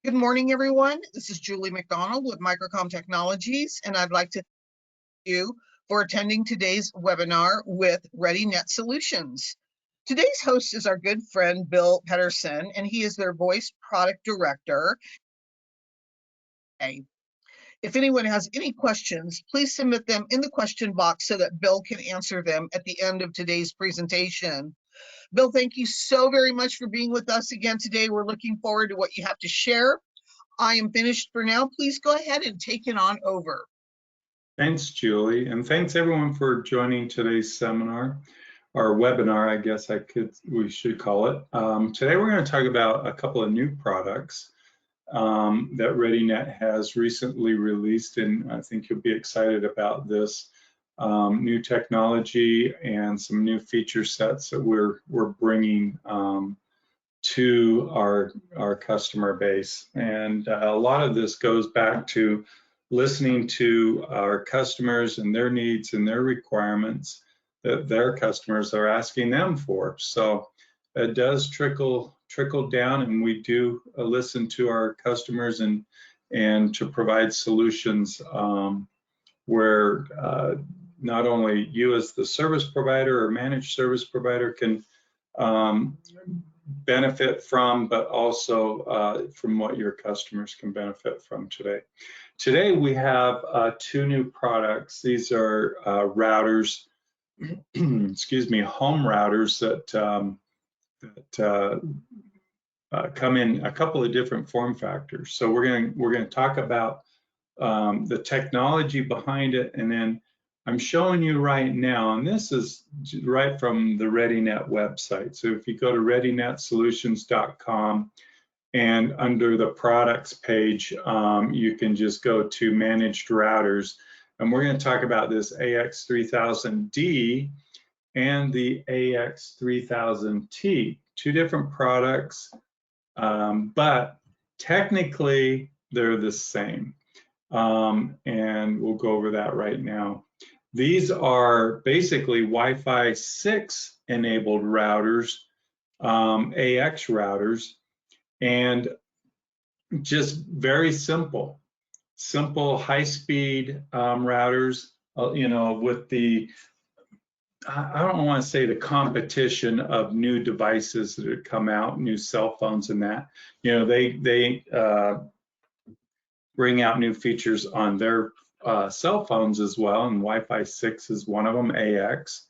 Good morning, everyone. This is Julie McDonald with Microcom Technologies, and I'd like to thank you for attending today's webinar with ReadyNet Solutions. Today's host is our good friend, Bill Pedersen, and he is their Voice Product Director. If anyone has any questions, please submit them in the question box so that Bill can answer them at the end of today's presentation. Bill, thank you so very much for being with us again today. We're looking forward to what you have to share. I am finished for now. Please go ahead and take it on over. Thanks, Julie, and thanks everyone for joining today's seminar, or webinar, I guess we should call it. Today we're going to talk about a couple of new products that ReadyNet has recently released, and I think you'll be excited about this new technology and some new feature sets that we're bringing to our customer base. And a lot of this goes back to listening to our customers and their needs and their requirements that their customers are asking them for. So it does trickle down, and we do listen to our customers and to provide solutions where not only you as the service provider or managed service provider can benefit from, but also from what your customers can benefit from today. Today we have two new products. These are routers, excuse me, home routers that come in a couple of different form factors. So we're going to talk about the technology behind it, and then I'm showing you right now, and this is right from the ReadyNet website. So if you go to readynetsolutions.com and under the products page, you can just go to managed routers. And we're going to talk about this AX3000D and the AX3000T, two different products, but technically they're the same. And we'll go over that right now. These are basically Wi-Fi 6 enabled routers, AX routers, and just very simple high-speed routers, you know, with the, I don't want to say the competition of new devices that have come out, new cell phones and that, you know, they bring out new features on their cell phones as well, and Wi-Fi 6 is one of them, AX.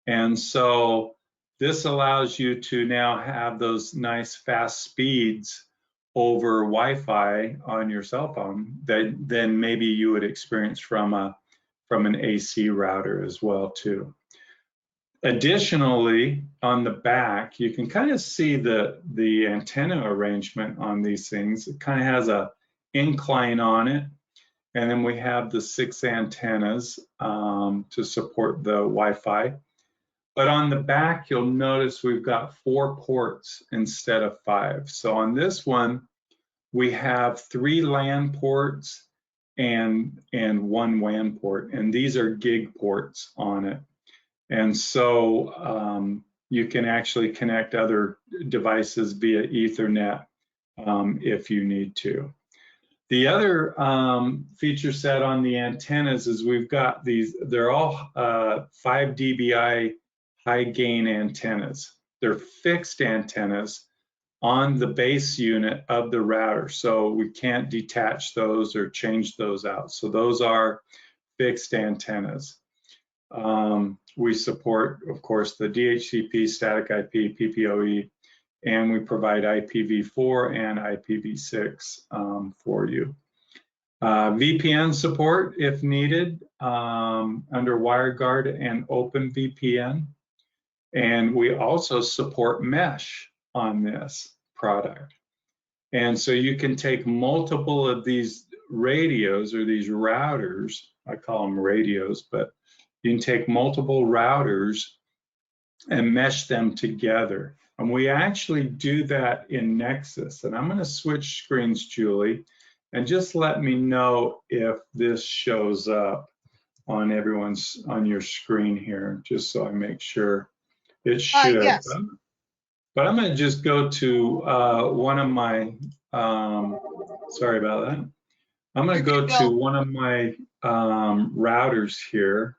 And so this allows you to now have those nice fast speeds over Wi-Fi on your cell phone that then maybe you would experience from an AC router as well too. Additionally, on the back, you can kind of see the antenna arrangement on these things. It kind of has a incline on it. And then we have the 6 antennas to support the Wi-Fi. But on the back, you'll notice we've got 4 ports instead of 5. So on this one, we have 3 LAN ports and 1 WAN port. And these are gig ports on it. And so you can actually connect other devices via Ethernet if you need to. The other feature set on the antennas is we've got these, they're all 5 dBi high gain antennas. They're fixed antennas on the base unit of the router, so we can't detach those or change those out. So those are fixed antennas. We support, of course, the DHCP, static IP, PPOE, and we provide IPv4 and IPv6 for you. VPN support if needed under WireGuard and OpenVPN. And we also support mesh on this product. And so you can take multiple of these radios or these routers, I call them radios, but you can take multiple routers and mesh them together. And we actually do that in Nexus. And I'm going to switch screens, Julie, and just let me know if this shows up on your screen here, just so I make sure it should. Yes. But I'm going to just go to one of my Sorry about that. I'm going to You're go good, to Bill. one of my routers here.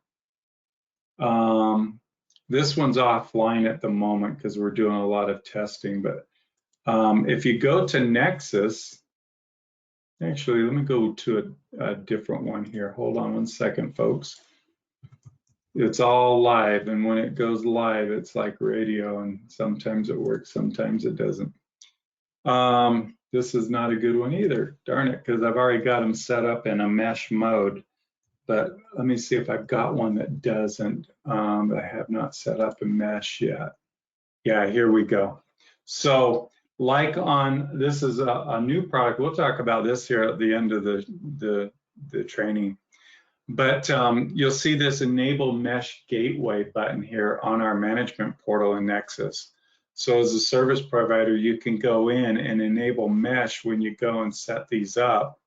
This one's offline at the moment because we're doing a lot of testing, but if you go to Nexus, actually, let me go to a different one here. Hold on one second, folks. It's all live, and when it goes live, it's like radio, and sometimes it works, sometimes it doesn't. This is not a good one either, darn it, because I've already got them set up in a mesh mode. But let me see if I've got one that doesn't, that I have not set up in mesh yet. Yeah, here we go. So like on, this is a new product. We'll talk about this here at the end of the training. But you'll see this Enable Mesh Gateway button here on our management portal in Nexus. So as a service provider, you can go in and enable mesh when you go and set these up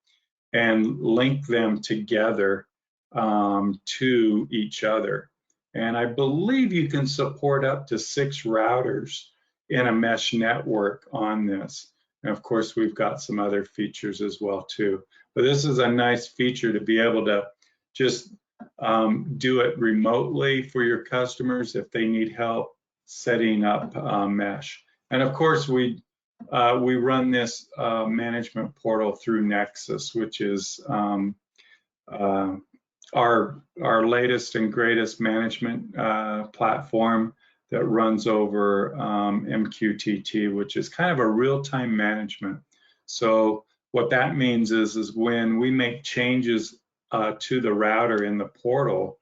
and link them together to each other. And I believe you can support up to 6 routers in a mesh network on this. And of course, we've got some other features as well too. But this is a nice feature to be able to just do it remotely for your customers if they need help setting up mesh. And of course, we run this management portal through Nexus, which is our latest and greatest management platform that runs over MQTT, which is kind of a real-time management. So what that means is when we make changes to the router in the portal,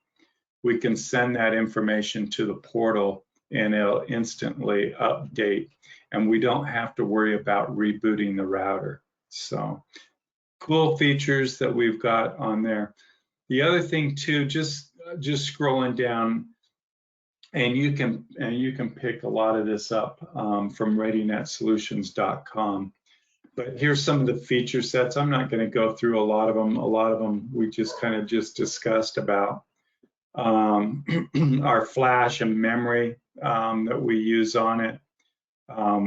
we can send that information to the portal and it'll instantly update, and we don't have to worry about rebooting the router. So cool features that we've got on there. The other thing too, just scrolling down, and you can pick a lot of this up from ReadyNetSolutions.com. But here's some of the feature sets. I'm not going to go through a lot of them. A lot of them we just kind of discussed about. Our flash and memory that we use on it.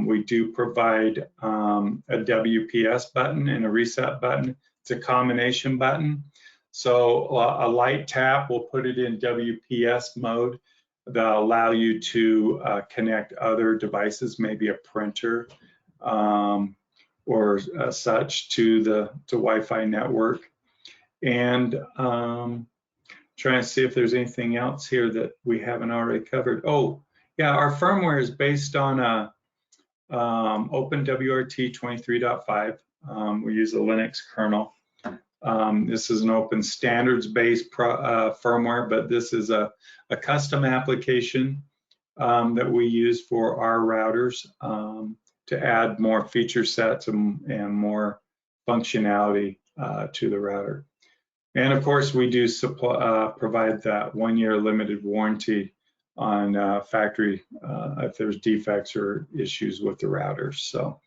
We do provide a WPS button and a reset button. It's a combination button. So a light tap will put it in WPS mode. That'll allow you to connect other devices, maybe a printer or such to the Wi-Fi network. And trying to see if there's anything else here that we haven't already covered. Oh, yeah, our firmware is based on a OpenWRT 23.5. We use a Linux kernel. This is an open standards-based firmware, but this is a custom application that we use for our routers to add more feature sets and more functionality to the router. And of course, we do provide that 1-year limited warranty on factory if there's defects or issues with the routers. So,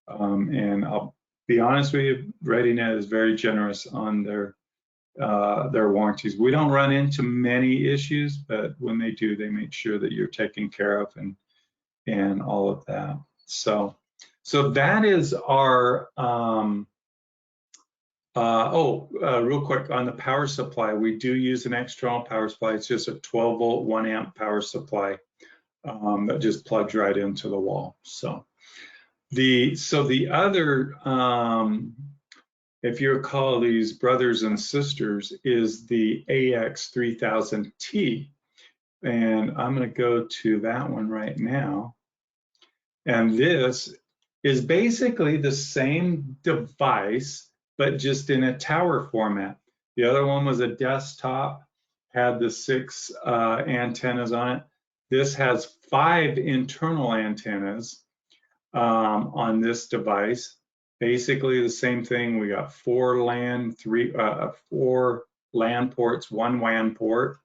and I'll be honest with you, ReadyNet is very generous on their warranties. We don't run into many issues, but when they do, they make sure that you're taken care of and all of that. So that is our. Real quick on the power supply, we do use an external power supply. It's just a 12-volt, 1-amp power supply that just plugs right into the wall. So the other, if you recall, these brothers and sisters is the AX3000T, and I'm going to go to that one right now. And this is basically the same device, but just in a tower format. The other one was a desktop, had the 6 antennas on it. This has 5 internal antennas on this device. Basically the same thing. We got 4 LAN, 4 LAN ports, 1 WAN port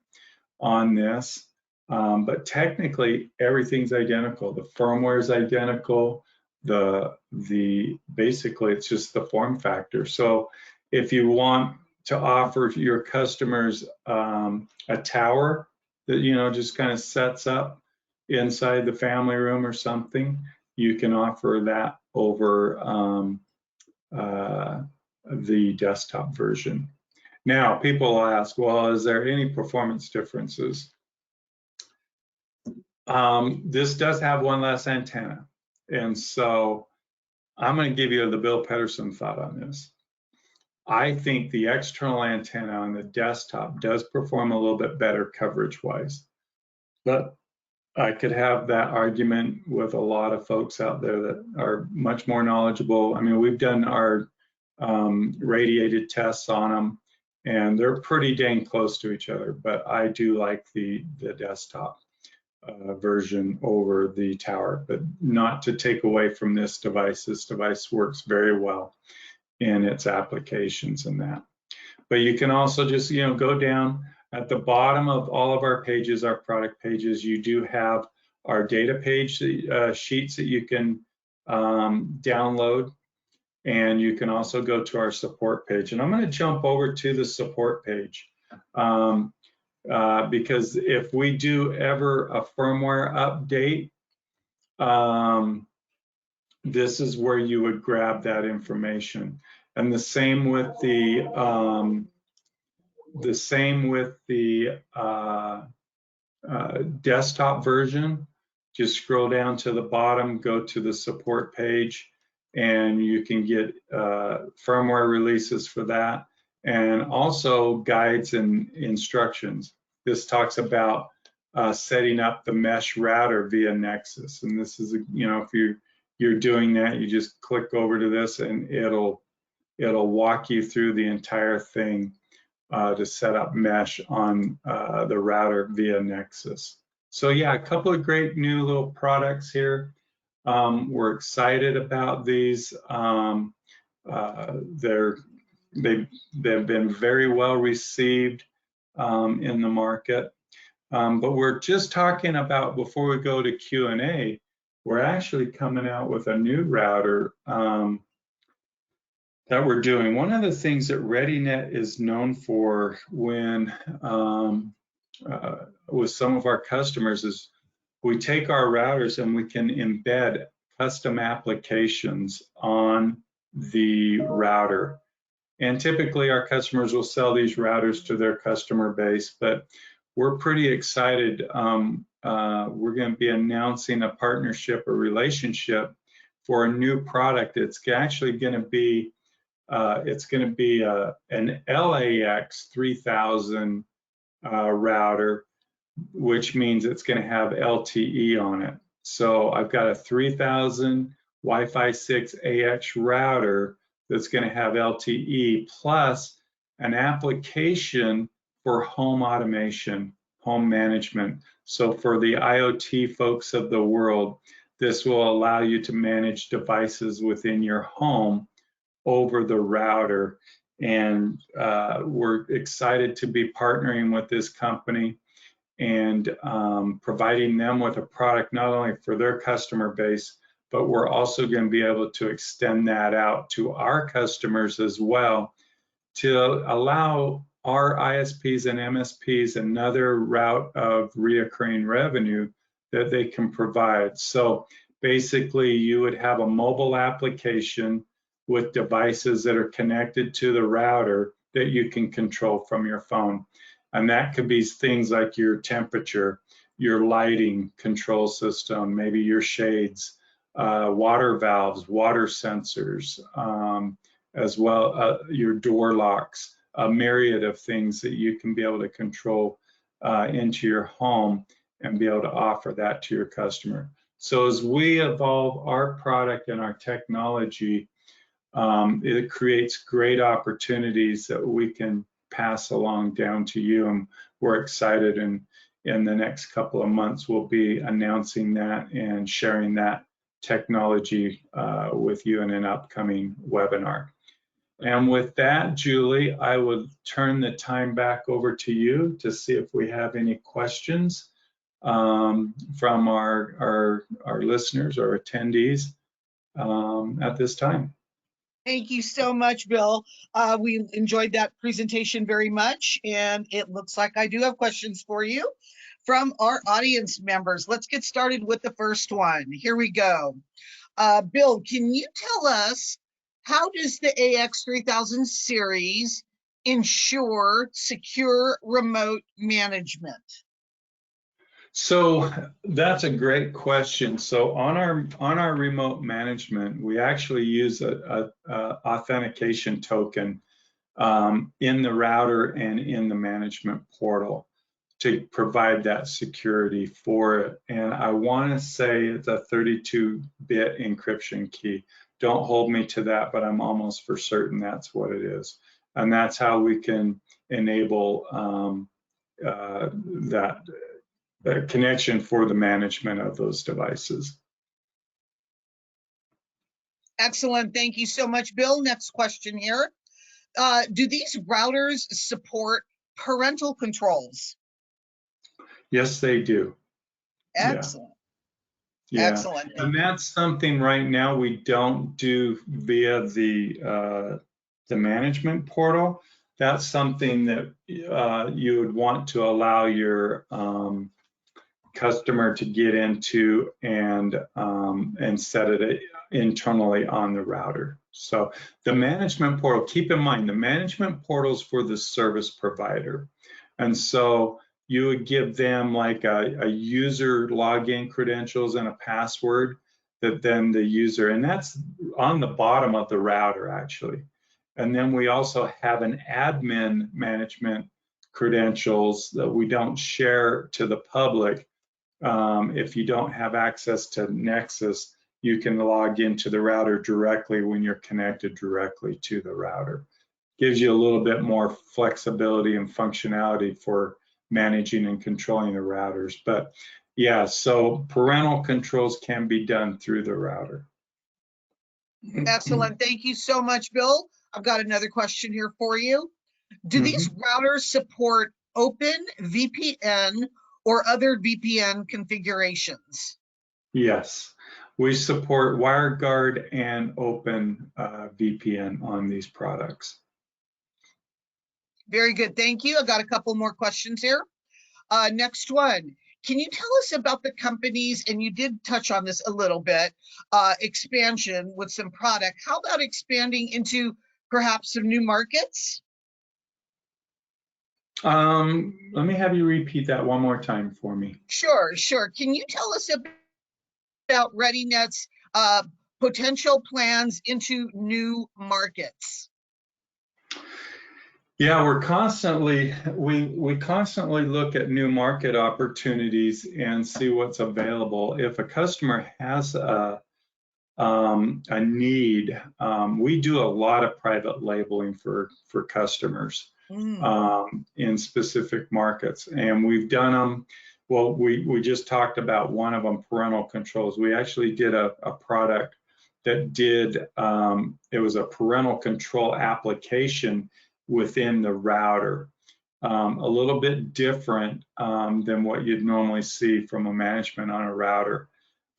on this. But technically everything's identical. The firmware is identical. Basically it's just the form factor. So if you want to offer your customers a tower that just kind of sets up inside the family room or something, you can offer that over the desktop version. Now, people will ask, well, is there any performance differences? This does have one less antenna. And so I'm going to give you the Bill Pedersen thought on this. I think the external antenna on the desktop does perform a little bit better coverage-wise. But I could have that argument with a lot of folks out there that are much more knowledgeable. I mean, we've done our radiated tests on them, and they're pretty dang close to each other. But I do like the desktop version over the tower, but not to take away from this device. This device works very well in its applications and that. But you can also just, go down at the bottom of all of our pages, our product pages. You do have our data page sheets that you can download, and you can also go to our support page. And I'm going to jump over to the support page because if we do ever a firmware update, this is where you would grab that information. And the same with the desktop version. Just scroll down to the bottom, go to the support page, and you can get firmware releases for that, and also guides and instructions. This talks about setting up the mesh router via Nexus, and this is, if you're doing that, you just click over to this, and it'll walk you through the entire thing to set up mesh on the router via Nexus. So yeah, a couple of great new little products here. We're excited about these. They've been very well received in the market. But we're just talking about, before we go to Q&A, we're actually coming out with a new router that we're doing. One of the things that ReadyNet is known for when with some of our customers is we take our routers and we can embed custom applications on the router. And typically our customers will sell these routers to their customer base, but we're pretty excited. We're going to be announcing a partnership or relationship for a new product. It's actually going to be an LAX 3000 router, which means it's going to have LTE on it. So I've got a 3000 Wi-Fi 6 AX router that's going to have LTE plus an application for home automation, home management. So for the IoT folks of the world, this will allow you to manage devices within your home over the router. And we're excited to be partnering with this company and providing them with a product not only for their customer base, but we're also going to be able to extend that out to our customers as well to allow our ISPs and MSPs another route of reoccurring revenue that they can provide. So basically, you would have a mobile application with devices that are connected to the router that you can control from your phone. And that could be things like your temperature, your lighting control system, maybe your shades, water valves, water sensors, as well your door locks, a myriad of things that you can be able to control into your home and be able to offer that to your customer. So as we evolve our product and our technology, it creates great opportunities that we can pass along down to you, and we're excited, and in the next couple of months we'll be announcing that and sharing that technology with you in an upcoming webinar. And with that, Julie, I would turn the time back over to you to see if we have any questions from our listeners or attendees at this time. Thank you so much, Bill. We enjoyed that presentation very much, and it looks like I do have questions for you from our audience members. Let's get started with the first one. Here we go. Bill, can you tell us How does the AX3000 series ensure secure remote management? So that's a great question. So on our remote management, we actually use a authentication token in the router and in the management portal to provide that security for it. And I want to say it's a 32-bit encryption key. Don't hold me to that, but I'm almost for certain that's what it is. And that's how we can enable that connection for the management of those devices. Excellent. Thank you so much, Bill. Next question here. Do these routers support parental controls? Yes, they do. Excellent. Yeah. Excellent. And that's something right now we don't do via the management portal. That's something that you would want to allow your customer to get into and set it internally on the router. So the management portal, keep in mind, the management portal is for the service provider. And so you would give them like a user login credentials and a password that then the user, and that's on the bottom of the router actually. And then we also have an admin management credentials that we don't share to the public. If you don't have access to Nexus, you can log into the router directly when you're connected directly to the router. Gives you a little bit more flexibility and functionality for managing and controlling the routers. But yeah, so parental controls can be done through the router. Excellent. Thank you so much, Bill. I've got another question here for you. Do these routers support Open VPN or other VPN configurations? Yes, we support WireGuard and Open VPN on these products. Very good. Thank you. I've got a couple more questions here. Next one. Can you tell us about the companies, and you did touch on this a little bit, expansion with some product. How about expanding into perhaps some new markets? Let me have you repeat that one more time for me. Sure. Can you tell us about ReadyNet's potential plans into new markets? Yeah, we constantly look at new market opportunities and see what's available. If a customer has a need, we do a lot of private labeling for customers in specific markets, and we've done them. Well, we just talked about one of them, parental controls. We actually did a product that did, it was a parental control application within the router. A little bit different than what you'd normally see from a management on a router.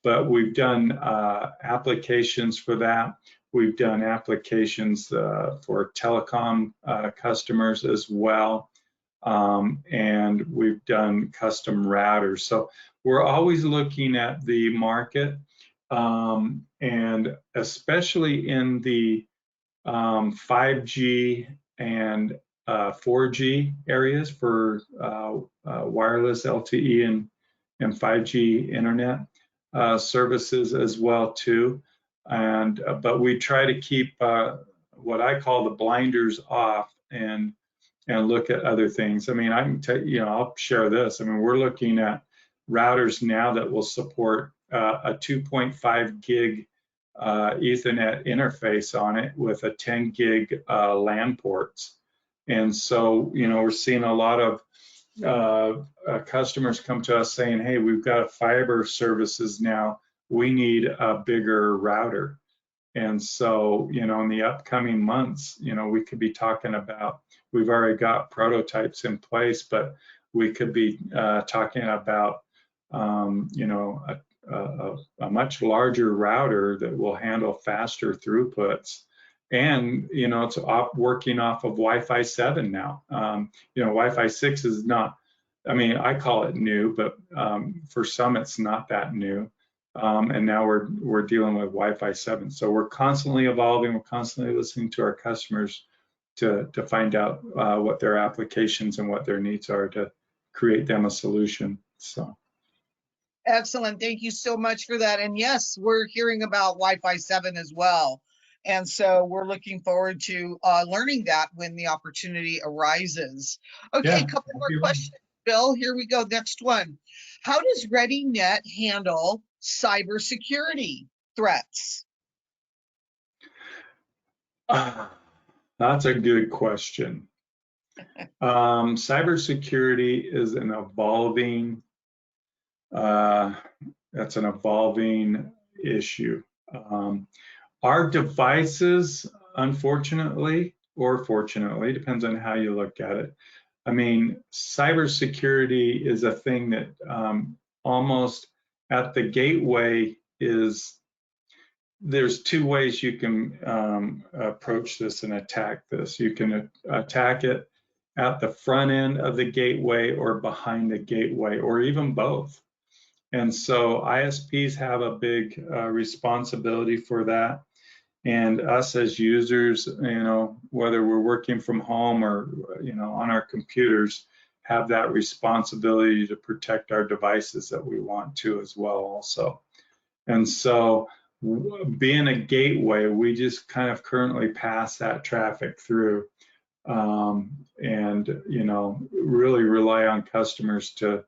But we've done applications for that. We've done applications for telecom customers as well. And we've done custom routers. So we're always looking at the market, and especially in the 5G and 4G areas for wireless LTE and 5G internet services as well too. And but we try to keep what I call the blinders off and look at other things. I mean, I can tell you, I'll share this. I mean, we're looking at routers now that will support a 2.5 gig Ethernet interface on it with a 10 gig LAN ports. And so, we're seeing a lot of customers come to us saying, hey, we've got fiber services now. We need a bigger router. And so, in the upcoming months, we could be talking about, we've already got prototypes in place, but we could be talking about, a much larger router that will handle faster throughputs. And, it's working off of Wi-Fi 7 now. Wi-Fi 6 is not, I mean, I call it new, but for some, it's not that new. and now we're dealing with Wi-Fi 7. So we're constantly evolving. We're constantly listening to our customers to find out what their applications and what their needs are to create them a solution. So. Excellent. Thank you so much for that. And yes, we're hearing about Wi-Fi 7 as well. And so we're looking forward to learning that when the opportunity arises. Okay, Yeah. a couple more questions, Bill. Here we go. Next one. How does ReadyNet handle cybersecurity threats? That's a good question. Cybersecurity is an evolving that's an evolving issue. Our devices, unfortunately, or fortunately, depends on how you look at it. I mean, cybersecurity is a thing that almost at the gateway is, there's two ways you can approach this and attack this. You can attack it at the front end of the gateway or behind the gateway, or even both. And so ISPs have a big responsibility for that. And us as users, whether we're working from home or, on our computers, have that responsibility to protect our devices that we want to as well also. And so being a gateway, we just kind of currently pass that traffic through, and, really rely on customers to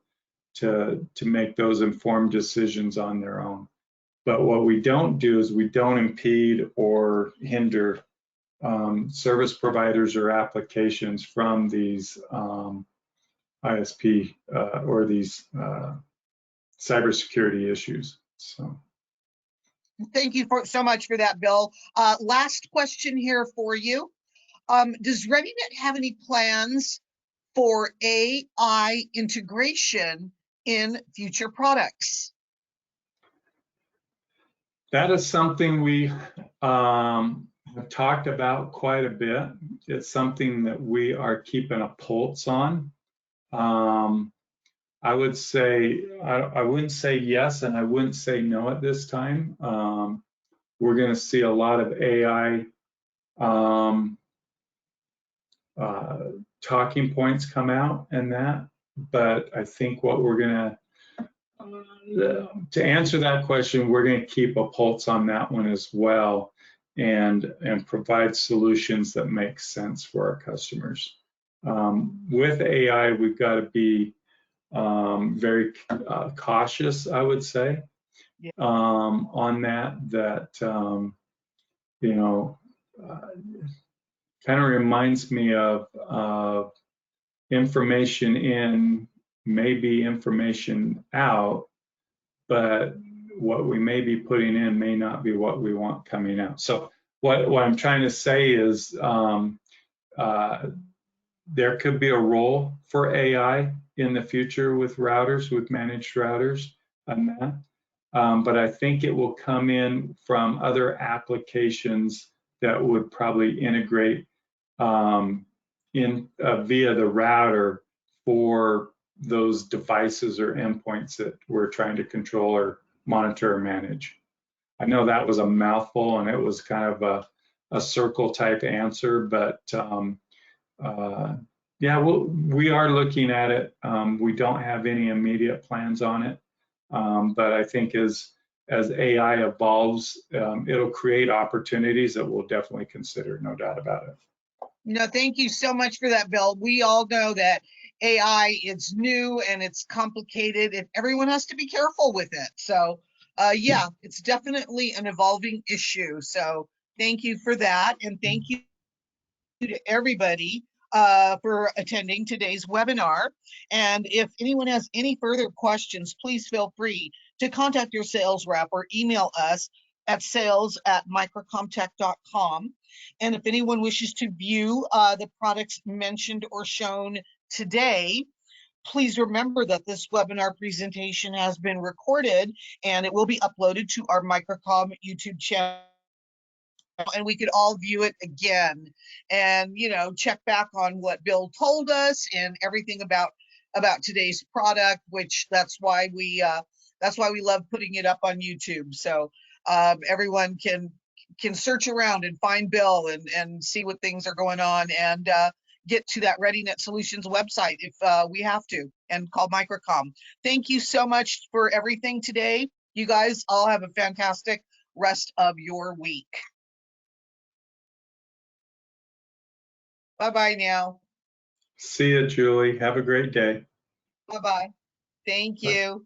make those informed decisions on their own. But what we don't do is we don't impede or hinder service providers or applications from these ISP or these cybersecurity issues. So. Thank you so much for that, Bill. Last question here for you. Does ReadyNet have any plans for AI integration in future products? That is something we have talked about quite a bit. It's something that we are keeping a pulse on. I would say, I wouldn't say yes, and I wouldn't say no at this time. We're going to see a lot of AI talking points come out in that, but I think what we're going to answer that question, we're going to keep a pulse on that one as well, and provide solutions that make sense for our customers. With AI, we've got to be very cautious, I would say, on that, kind of reminds me of information in, maybe information out, but what we may be putting in may not be what we want coming out. So what I'm trying to say is there could be a role for AI in the future with routers, with managed routers on that. But I think it will come in from other applications that would probably integrate via the router for those devices or endpoints that we're trying to control or monitor or manage. I know that was a mouthful and it was kind of a circle type answer, but yeah, we are looking at it. We don't have any immediate plans on it, but I think as AI evolves, it'll create opportunities that we'll definitely consider, no doubt about it. No, thank you so much for that, Bill. We all know that AI is new and it's complicated, and everyone has to be careful with it. So, yeah, it's definitely an evolving issue. So, thank you for that, and thank you to everybody for attending today's webinar. And if anyone has any further questions, please feel free to contact your sales rep or email us at sales@microcomtech.com. And if anyone wishes to view the products mentioned or shown today, please remember that this webinar presentation has been recorded and it will be uploaded to our Microcom YouTube channel, and we could all view it again and check back on what Bill told us and everything about today's product, which that's why we That's why we love putting it up on YouTube. So everyone can search around and find Bill and see what things are going on, and get to that ReadyNet Solutions website if we have to, and call Microcom. Thank you so much for everything today. You guys all have a fantastic rest of your week. Bye-bye now. See you, Julie. Have a great day. Bye-bye. Thank Bye. you.